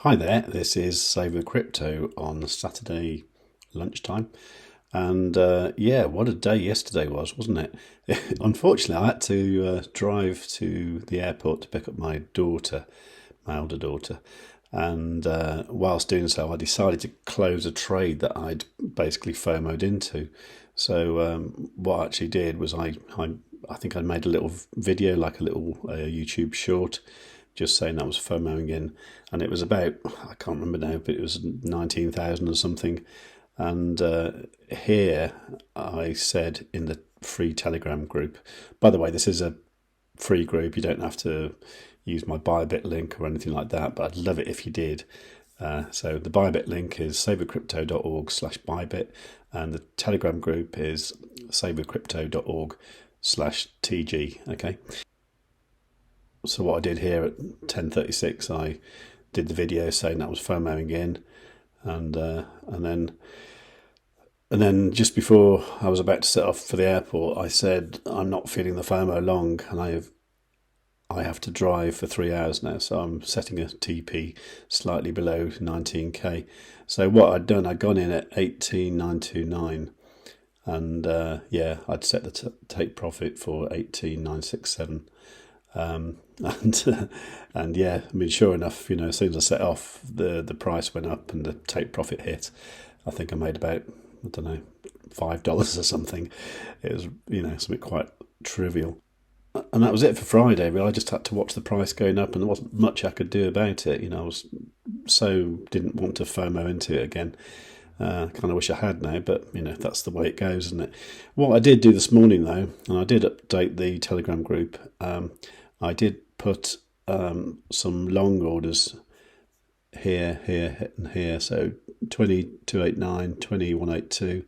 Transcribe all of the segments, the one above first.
Hi there, this is Save with Crypto on Saturday lunchtime. And yeah, what a day yesterday was, wasn't it? Unfortunately, I had to drive to the airport to pick up my daughter, my older daughter. And whilst doing so, I decided to close a trade that I'd basically FOMO'd into. So what I actually did was I think I made a little video, like a little YouTube short, just saying that was FOMOing in, and it was about, I can't remember now, but it was 19,000 or something. And here I said in the free Telegram group, by the way, this is a free group, you don't have to use my ByBit link or anything like that, but I'd love it if you did. So the ByBit link is savewithcrypto.org/ByBit, and the Telegram group is savewithcrypto.org/TG. Okay. So what I did here at 10:36, I did the video saying that was FOMOing in, and then just before I was about to set off for the airport, I said I'm not feeling the FOMO long, and I have to drive for 3 hours now, so I'm setting a TP slightly below 19k. So what I'd done, I'd gone in at 18,929, and yeah, I'd set the take profit for 18,967. And yeah, I mean, sure enough, you know, as soon as I set off, the price went up and the take profit hit. I think I made about, I don't know, $5 or something. It was, you know, something quite trivial. And that was it for Friday, really. I just had to watch the price going up, and there wasn't much I could do about it. You know, I was didn't want to FOMO into it again. Kind of wish I had now, but you know, that's the way it goes, isn't it? What I did do this morning though, and I did update the Telegram group, I did put some long orders here, and here. So 2289, 2182,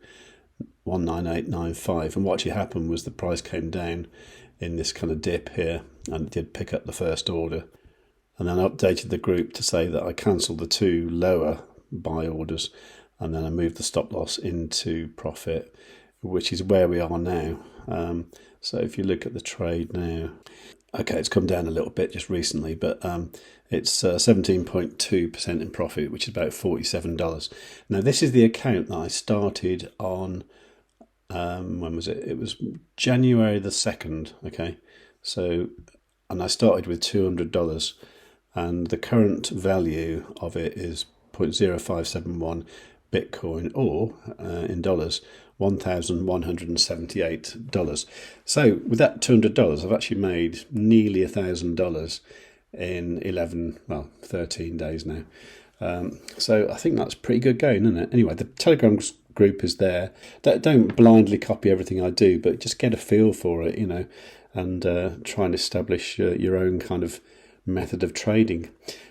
19895. And what actually happened was the price came down in this kind of dip here, and it did pick up the first order. And then I updated the group to say that I cancelled the two lower buy orders, and then I moved the stop loss into profit, which is where we are now. So if you look at the trade now, okay, it's come down a little bit just recently, but it's 17.2% in profit, which is about $47. Now, this is the account that I started on, when was it? It was January the 2nd, okay? So, and I started with $200, and the current value of it is 0.0571 Bitcoin, or in dollars, $1,178. So with that $200, I've actually made nearly $1,000 in 13 days now. So I think that's pretty good going, isn't it? Anyway, the Telegram group is there. Don't blindly copy everything I do, but just get a feel for it, you know, and try and establish your own kind of method of trading.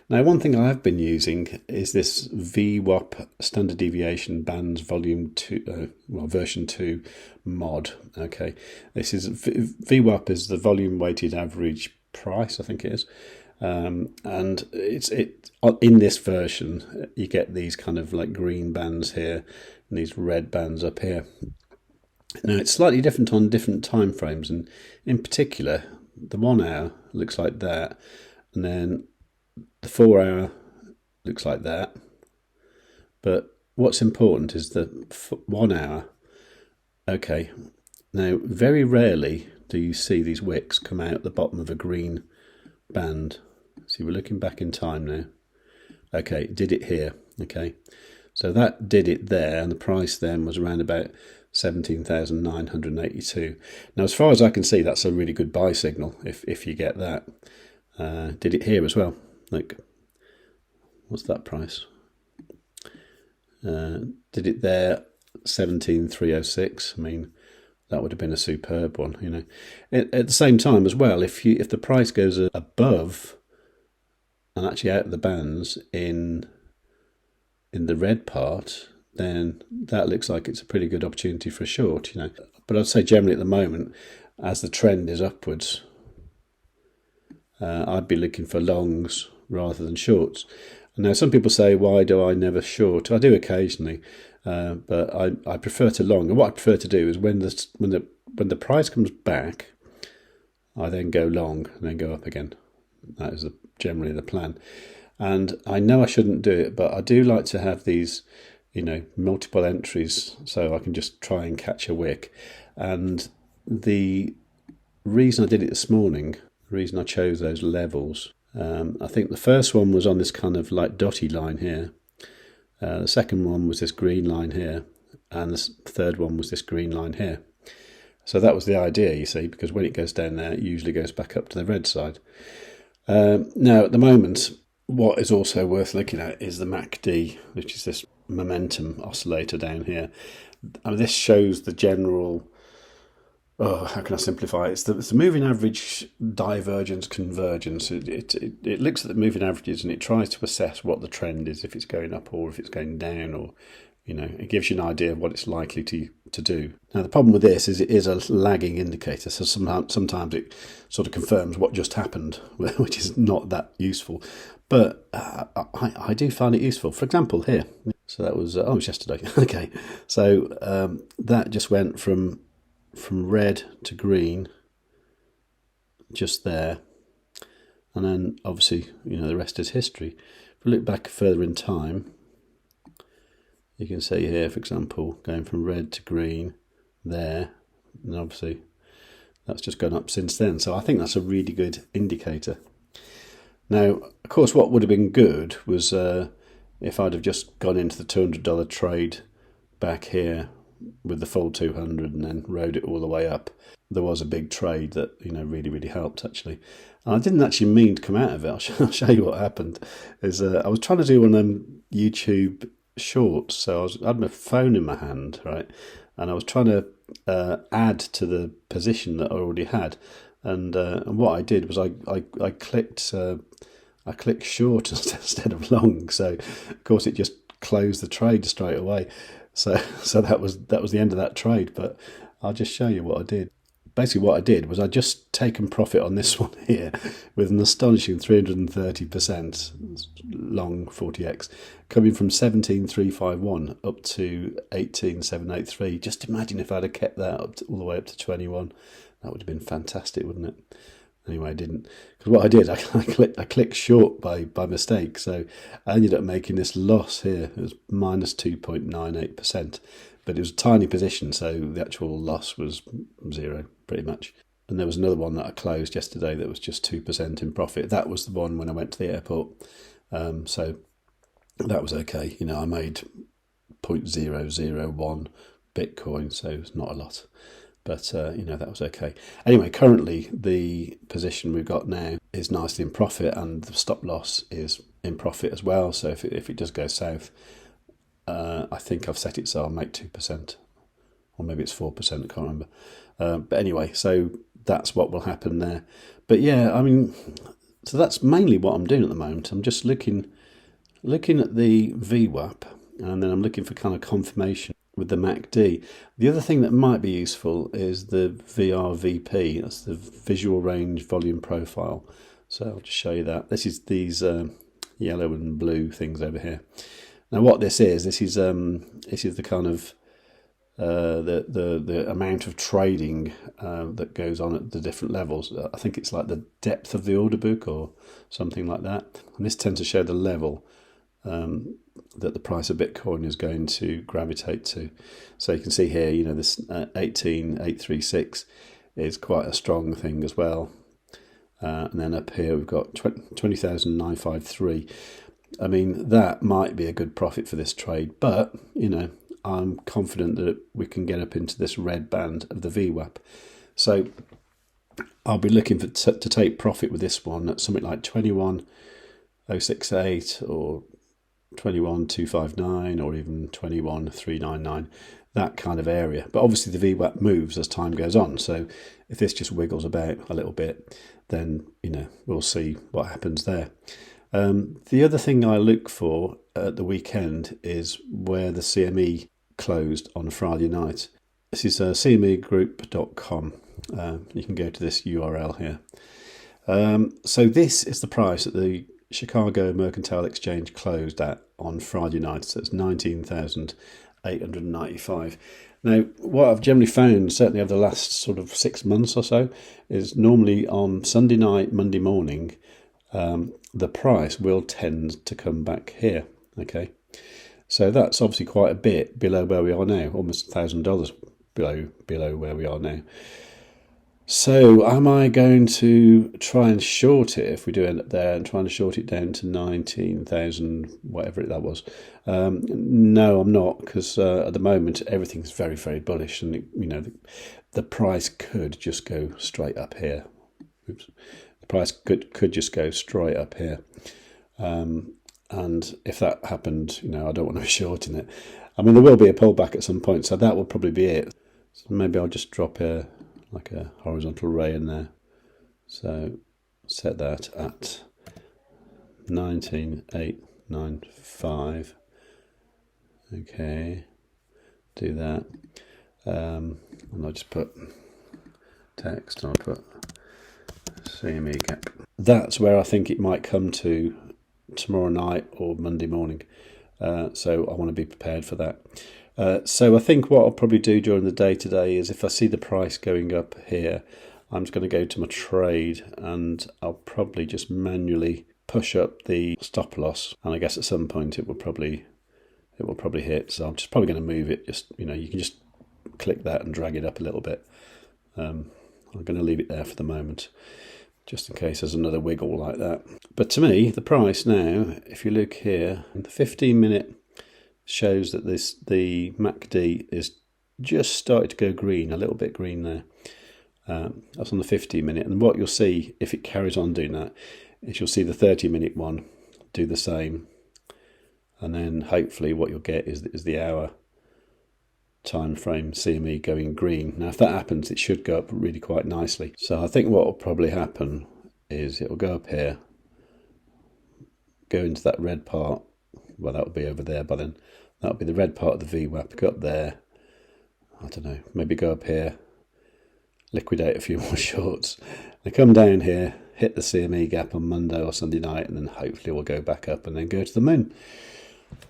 Now, one thing I have been using is this VWAP Standard Deviation Bands Volume 2, version 2 mod. Okay, this is VWAP is the volume weighted average price, I think it is, and it's in this version you get these kind of like green bands here and these red bands up here. Now it's slightly different on different time frames, and in particular, the 1 hour looks like that, and then the 4 hour looks like that. But what's important is the 1 hour. Okay, now very rarely do you see these wicks come out the bottom of a green band. See, we're looking back in time now. Okay, it did it here. Okay, so that did it there, and the price then was around about 17,982. Now, as far as I can see, that's a really good buy signal if you get that. Did it here as well. Like, what's that price? Did it there, 17,306. I mean, that would have been a superb one, you know. At the same time as well, if the price goes above and actually out of the bands in the red part, then that looks like it's a pretty good opportunity for a short, you know. But I'd say generally at the moment, as the trend is upwards, I'd be looking for longs rather than shorts. Now, some people say, why do I never short? I do occasionally, but I prefer to long. And what I prefer to do is when the price comes back, I then go long and then go up again. That is generally the plan. And I know I shouldn't do it, but I do like to have these, multiple entries so I can just try and catch a wick. And the reason I did it this morning, the reason I chose those levels, I think the first one was on this kind of like dotty line here. The second one was this green line here. And the third one was this green line here. So that was the idea, you see, because when it goes down there, it usually goes back up to the red side. Now, at the moment, what is also worth looking at is the MACD, which is this momentum oscillator down here. I mean, this shows the general, how can I simplify it? It's the moving average divergence convergence. It looks at the moving averages and it tries to assess what the trend is, if it's going up or if it's going down, or it gives you an idea of what it's likely to do. Now, the problem with this is it is a lagging indicator, so sometimes it sort of confirms what just happened, which is not that useful. But I do find it useful. For example, here. So that was, it was yesterday. Okay. So that just went from red to green, just there. And then, obviously, the rest is history. If we look back further in time, you can see here, for example, going from red to green there, and obviously that's just gone up since then. So I think that's a really good indicator. Now, of course, what would have been good was if I'd have just gone into the $200 trade back here with the full 200 and then rode it all the way up. There was a big trade that really, really helped, actually. And I didn't actually mean to come out of it. I'll show you what happened. Is I was trying to do one of them YouTube shorts, so I had my phone in my hand, right, and I was trying to add to the position that I already had, and what I did was I clicked short instead of long, so of course it just closed the trade straight away. So that was the end of that trade. But I'll just show you what I did. Basically, what I did was I just taken profit on this one here with an astonishing 330% long 40x, coming from 17,351 up to 18,783. Just imagine if I'd have kept that all the way up to 21. That would have been fantastic, wouldn't it? Anyway, I didn't, because what I did, I clicked short by mistake, so I ended up making this loss here. It was minus 2.98%, but it was a tiny position, so the actual loss was zero, pretty much. And there was another one that I closed yesterday that was just 2% in profit. That was the one when I went to the airport, so that was okay. I made 0.001 Bitcoin, so it's not a lot. But, that was okay. Anyway, currently the position we've got now is nicely in profit and the stop loss is in profit as well. So if it does go south, I think I've set it so I'll make 2%. Or maybe it's 4%, I can't remember. But anyway, so that's what will happen there. But yeah, I mean, so that's mainly what I'm doing at the moment. I'm just looking at the VWAP, and then I'm looking for kind of confirmation with the MACD. The other thing that might be useful is the VRVP. That's the Visual Range Volume Profile. So I'll just show you that. This is these yellow and blue things over here. Now, what this is the kind of the amount of trading that goes on at the different levels. I think it's like the depth of the order book or something like that. And this tends to show the level that the price of Bitcoin is going to gravitate to. So you can see here, this 18,836 is quite a strong thing as well. And then up here we've got 20,953. I mean, that might be a good profit for this trade, but, I'm confident that we can get up into this red band of the VWAP. So I'll be looking to take profit with this one at something like 21,068 or 21,259 or even 21,399, that kind of area. But obviously the VWAP moves as time goes on. So if this just wiggles about a little bit, then, we'll see what happens there. The other thing I look for at the weekend is where the CME closed on Friday night. This is cmegroup.com. You can go to this URL here. So this is the price that the Chicago Mercantile Exchange closed at on Friday night. So it's 19,895. Now, what I've generally found, certainly over the last sort of 6 months or so, is normally on Sunday night, Monday morning, the price will tend to come back here. Okay, so that's obviously quite a bit below where we are now, almost $1,000 below where we are now. So am I going to try and short it if we do end up there and trying to short it down to 19,000, whatever that was? No, I'm not, because at the moment everything's very, very bullish, and the price could just go straight up here. Oops. The price could just go straight up here. And if that happened, I don't want to be shorting it. I mean, there will be a pullback at some point, so that will probably be it. So maybe I'll just drop like a horizontal ray in there. So set that at 19,895. Okay, do that. And I'll just put text, and I'll put CME gap. That's where I think it might come to tomorrow night or Monday morning. So I want to be prepared for that. So I think what I'll probably do during the day today is, if I see the price going up here, I'm just going to go to my trade, and I'll probably just manually push up the stop loss. And I guess at some point it will probably hit. So I'm just probably going to move it. Just you can just click that and drag it up a little bit. I'm going to leave it there for the moment, just in case there's another wiggle like that. But to me, the price now, if you look here, the 15-minute shows that the MACD is just started to go green, a little bit green there. That's on the 15-minute. And what you'll see, if it carries on doing that, is you'll see the 30-minute one do the same. And then hopefully what you'll get is the hour time frame CME going green. Now, if that happens, it should go up really quite nicely. So I think what will probably happen is it will go up here, go into that red part. Well, that will be over there by then. That'll be the red part of the VWAP. Go up there. I don't know. Maybe go up here, liquidate a few more shorts. They come down here, hit the CME gap on Monday or Sunday night, and then hopefully we'll go back up and then go to the moon.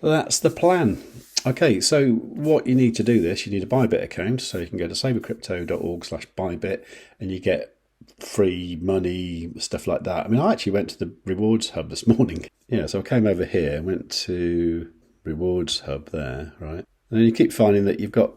That's the plan. Okay, so what you need to do this, you need a ByBit account. So you can go to savewith.crypto.org/ByBit, and you get free money, stuff like that. I mean, I actually went to the rewards hub this morning. Yeah, so I came over here, went to rewards hub there, right? And then you keep finding that you've got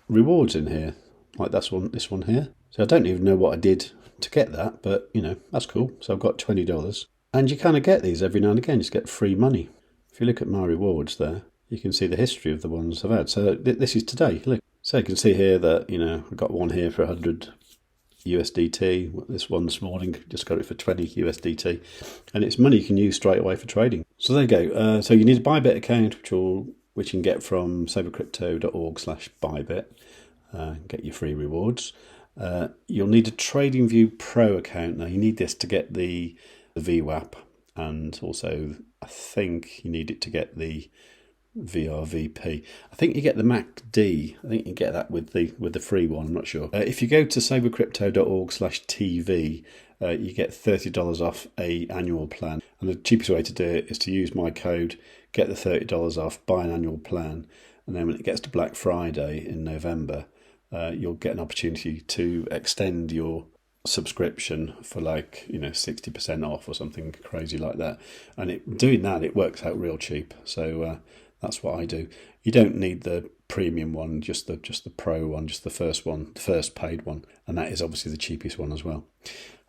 rewards in here, like this one here. So I don't even know what I did to get that, but that's cool. So I've got $20, and you kind of get these every now and again. You just get free money. If you look at my rewards there, you can see the history of the ones I've had. So this is today. Look, so you can see here that I've got one here for 100 USDT. This one this morning, just got it for 20 USDT, and it's money you can use straight away for trading. So there you go. So you need a ByBit account, which you can get from savewith.crypto.org/ByBit. Get your free rewards. You'll need a TradingView Pro account. Now you need this to get the VWAP, and also I think you need it to get the VRVP. I think you get the MACD. I think you get that with the free one. I'm not sure. If you go to savewithcrypto.org/TV, you get $30 off a annual plan. And the cheapest way to do it is to use my code, get the $30 off, buy an annual plan, and then when it gets to Black Friday in November, you'll get an opportunity to extend your subscription for 60% off or something crazy like that. And doing that, it works out real cheap. So that's what I do. You don't need the premium one, just the pro one, just the first one, the first paid one, and that is obviously the cheapest one as well.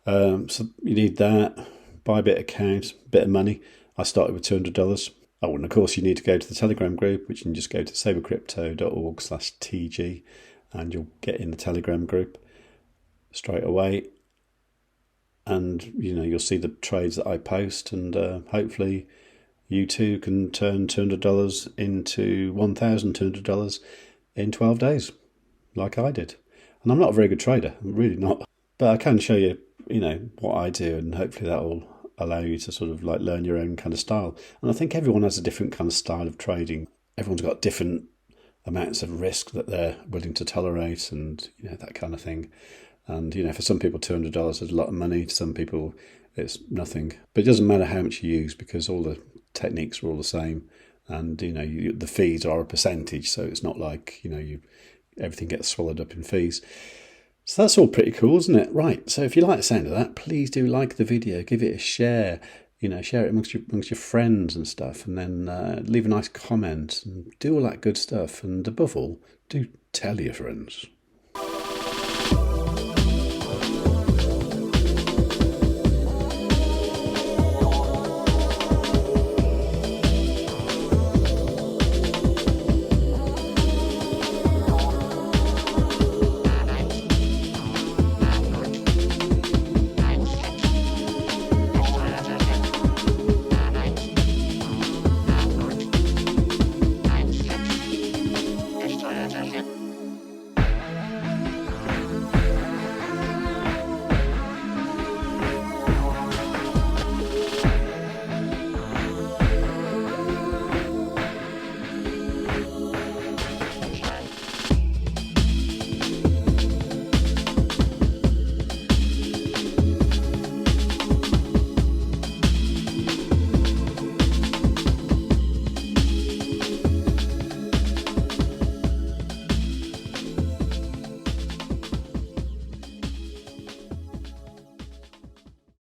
So you need that ByBit account, bit of money. I started with $200. Oh, and of course you need to go to the Telegram group, which you can just go to savewithcrypto.org/TG, and you'll get in the Telegram group straight away. And you'll see the trades that I post, and hopefully you too can turn $200 into $1,200 in 12 days, like I did. And I'm not a very good trader, I'm really not. But I can show you, what I do, and hopefully that will allow you to sort of learn your own kind of style. And I think everyone has a different kind of style of trading. Everyone's got different amounts of risk that they're willing to tolerate, and that kind of thing. And for some people $200 is a lot of money. To some people it's nothing. But it doesn't matter how much you use, because all the techniques are all the same, and the fees are a percentage, so it's not like everything gets swallowed up in fees. So that's all pretty cool, isn't it? Right, so if you like the sound of that, please do like the video, give it a share, share it amongst your friends and stuff, and then leave a nice comment and do all that good stuff. And above all, do tell your friends.